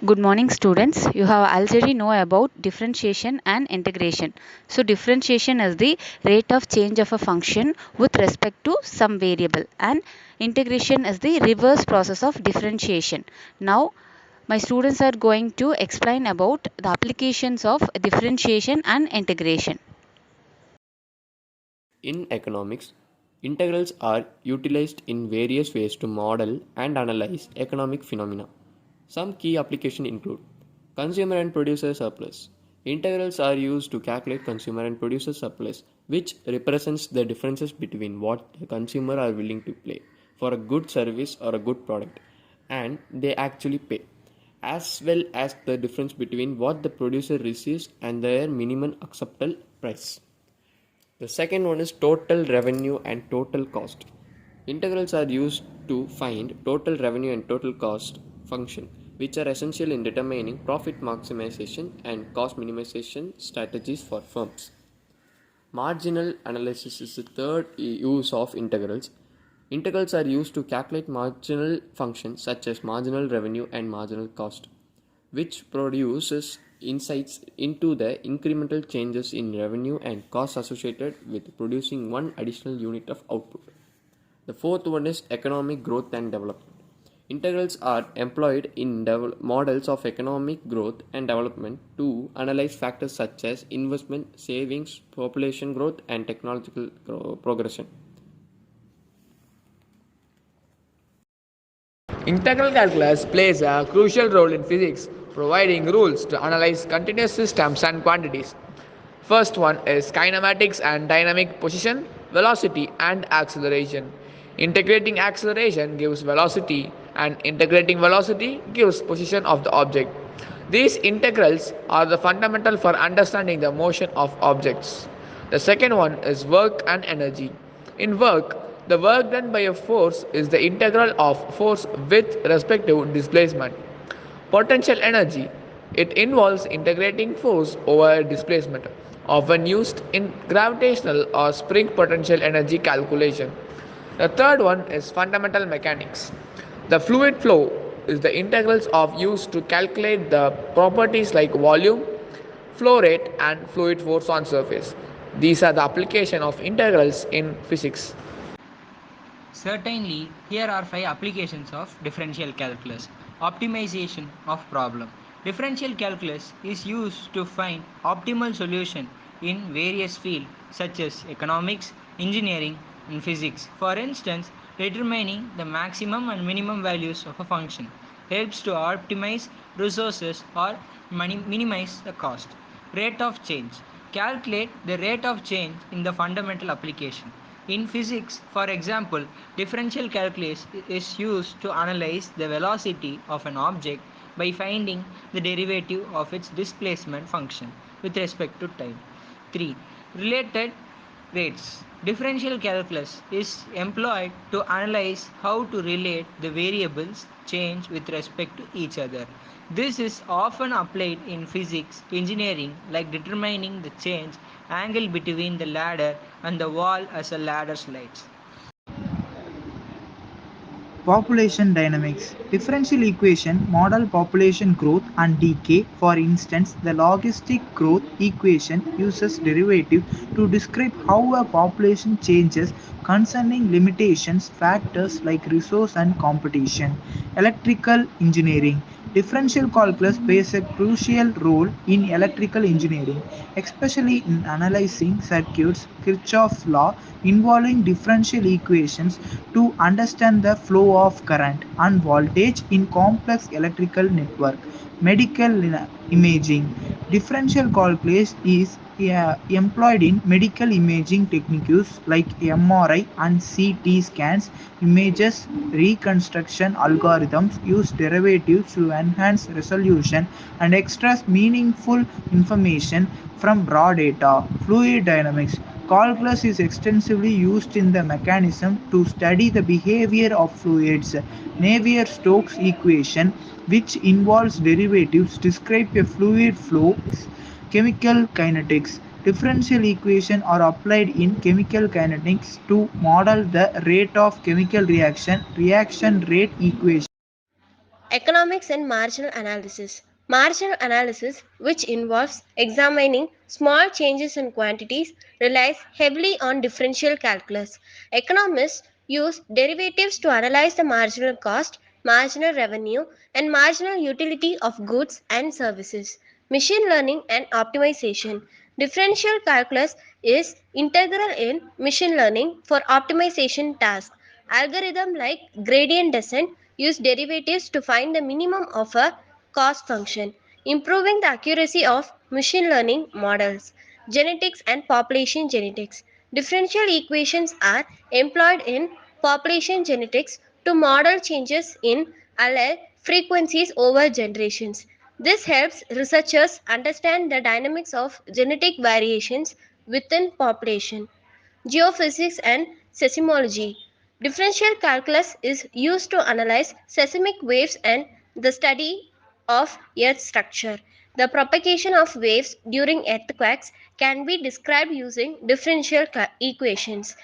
Good morning, students. You have already know about differentiation and integration. So differentiation is the rate of change of a function with respect to some variable, and integration is the reverse process of differentiation. Now my students are going to explain about the applications of differentiation and integration. In economics, integrals are utilized in various ways to model and analyze economic phenomena. Some key applications include consumer and producer surplus. Integrals are used to calculate consumer and producer surplus, which represents the differences between what the consumer are willing to pay for a good service or a good product and they actually pay, as well as the difference between what the producer receives and their minimum acceptable price. The second one is total revenue and total cost. Integrals are used to find total revenue and total cost function, which are essential in determining profit maximization and cost minimization strategies for firms. Marginal analysis is the third use of integrals. Integrals are used to calculate marginal functions such as marginal revenue and marginal cost, which produces insights into the incremental changes in revenue and costs associated with producing one additional unit of output. The fourth one is economic growth and development. Integrals are employed in models of economic growth and development to analyze factors such as investment, savings, population growth, and technological progression. Integral calculus plays a crucial role in physics, providing rules to analyze continuous systems and quantities. First one is kinematics and dynamic position, velocity and acceleration. Integrating acceleration gives velocity and integrating velocity gives position of the object. These integrals are the fundamental for understanding the motion of objects. The second one is work and energy. In work, the work done by a force is the integral of force with respect to displacement. Potential energy. It involves integrating force over displacement, often used in gravitational or spring potential energy calculation. The third one is fundamental mechanics. The fluid flow is the integrals of used to calculate the properties like volume, flow rate and fluid force on surface. These are the application of integrals in physics. Certainly, here are 5 applications of differential calculus. Optimization of problem. Differential calculus is used to find optimal solution in various fields such as economics, engineering, and physics. For instance, determining the maximum and minimum values of a function helps to optimize resources or minimize the cost. Rate of change. Calculate the rate of change in the fundamental application. In physics, for example, differential calculus is used to analyze the velocity of an object by finding the derivative of its displacement function with respect to time. 3. Related rates. Differential calculus is employed to analyze how to relate the variables change with respect to each other. This is often applied in physics, engineering, like determining the change angle between the ladder and the wall as a ladder slides. Population dynamics. Differential equation model population growth and decay. For instance, the logistic growth equation uses derivative to describe how a population changes concerning limitations factors like resource and competition. Electrical engineering. Differential calculus plays a crucial role in electrical engineering, especially in analyzing circuits. Kirchhoff's law involving differential equations to understand the flow of current and voltage in complex electrical network. Medical imaging. Differential calculus is employed in medical imaging techniques like MRI and CT scans. Images reconstruction algorithms use derivatives to enhance resolution and extract meaningful information from raw data. Fluid dynamics. Calculus is extensively used in the mechanism to study the behavior of fluids. Navier-Stokes equation, which involves derivatives, describe a fluid flow. Chemical kinetics. Differential equations are applied in chemical kinetics to model the rate of chemical reaction. Reaction rate equation Economics and marginal analysis. Marginal analysis, which involves examining small changes in quantities, relies heavily on differential calculus. Economists use derivatives to analyze the marginal cost, marginal revenue, and marginal utility of goods and services. Machine learning and optimization. Differential calculus is integral in machine learning for optimization tasks. Algorithms like gradient descent use derivatives to find the minimum of a cost function, improving the accuracy of machine learning models. Genetics and population genetics. Differential equations are employed in population genetics to model changes in allele frequencies over generations. This helps researchers understand the dynamics of genetic variations within population. Geophysics and seismology. Differential calculus is used to analyze seismic waves and the study of earth structure. The propagation of waves during earthquakes can be described using differential equations.